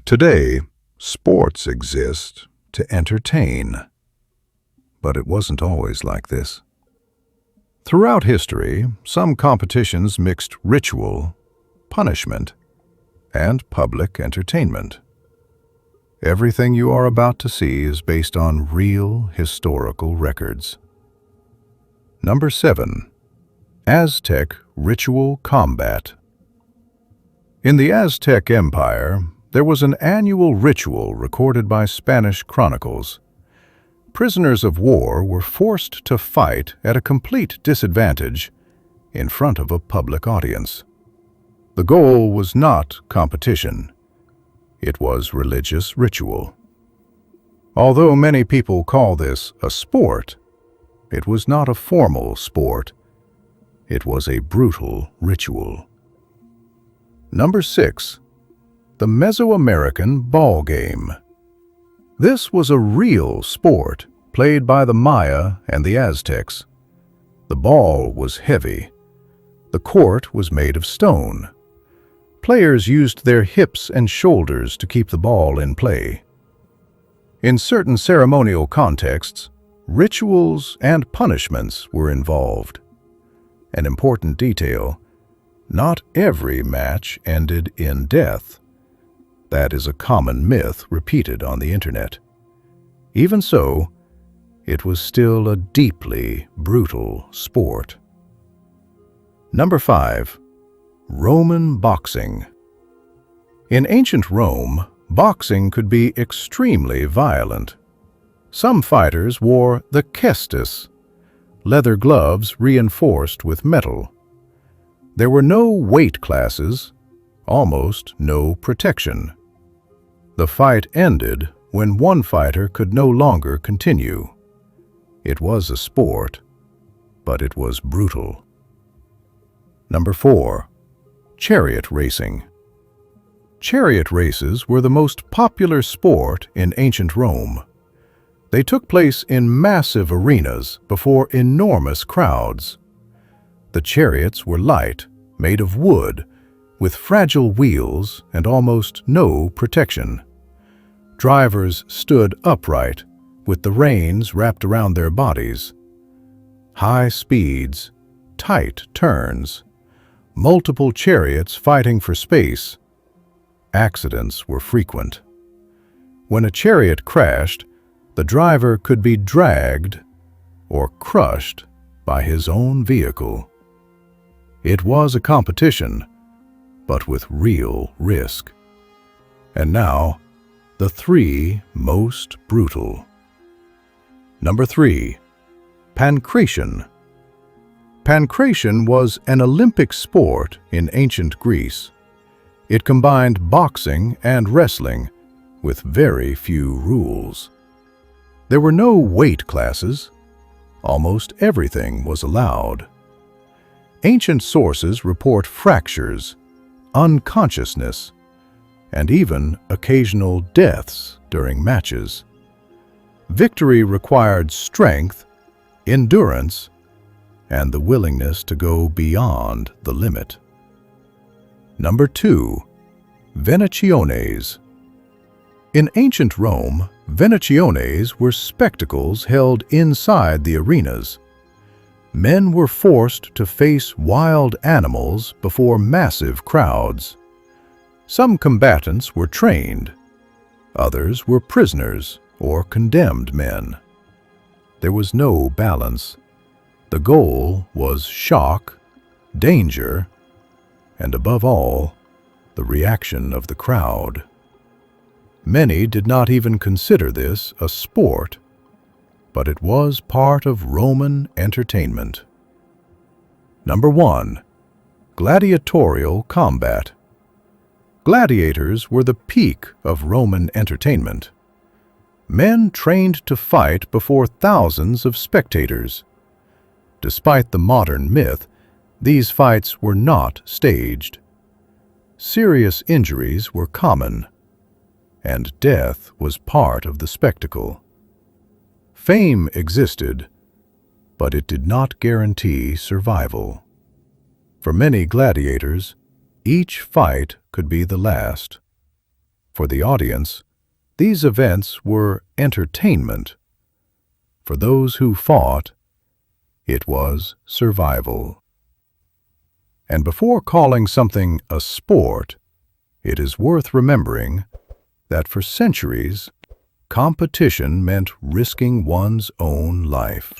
Today, sports exist to entertain. But it wasn't always like this. Throughout history, some competitions mixed ritual, punishment, and public entertainment. Everything you are about to see is based on real historical records. Number 7. Aztec Ritual Combat. In the Aztec Empire, there was an annual ritual recorded by Spanish chronicles. Prisoners of war were forced to fight at a complete disadvantage in front of a public audience. The goal was not competition. It was religious ritual. Although many people call this a sport, it was not a formal sport. It was a brutal ritual. Number 6. The Mesoamerican ball game. This was a real sport played by the Maya and the Aztecs. The ball was heavy. The court was made of stone. Players used their hips and shoulders to keep the ball in play. In certain ceremonial contexts, rituals and punishments were involved. An important detail: not every match ended in death. That is a common myth repeated on the internet. Even so, it was still a deeply brutal sport. Number 5. Roman boxing. In ancient Rome, boxing could be extremely violent. Some fighters wore the cestus, leather gloves reinforced with metal. There were no weight classes, almost no protection. The fight ended when one fighter could no longer continue. It was a sport, but it was brutal. Number 4. Chariot racing. Chariot races were the most popular sport in ancient Rome. They took place in massive arenas before enormous crowds. The chariots were light, made of wood, with fragile wheels and almost no protection. Drivers stood upright, with the reins wrapped around their bodies. High speeds, tight turns, multiple chariots fighting for space. Accidents were frequent. When a chariot crashed, the driver could be dragged or crushed by his own vehicle. It was a competition, but with real risk. And now, the 3 most brutal. Number 3. Pankration. Pankration was an Olympic sport in ancient Greece. It combined boxing and wrestling with very few rules. There were no weight classes. Almost everything was allowed. Ancient sources report fractures, unconsciousness, and even occasional deaths during matches. Victory required strength, endurance, and the willingness to go beyond the limit. Number 2. Venationes. In ancient Rome, Venationes were spectacles held inside the arenas. Men were forced to face wild animals before massive crowds. Some combatants were trained. Others were prisoners or condemned men. There was no balance. The goal was shock, danger, and above all, the reaction of the crowd. Many did not even consider this a sport, but it was part of Roman entertainment. Number 1. Gladiatorial combat. Gladiators were the peak of Roman entertainment. Men trained to fight before thousands of spectators. Despite the modern myth, these fights were not staged. Serious injuries were common, and death was part of the spectacle. Fame existed, but it did not guarantee survival. For many gladiators, each fight could be the last. For the audience, these events were entertainment. For those who fought, it was survival. And before calling something a sport, it is worth remembering that for centuries, competition meant risking one's own life.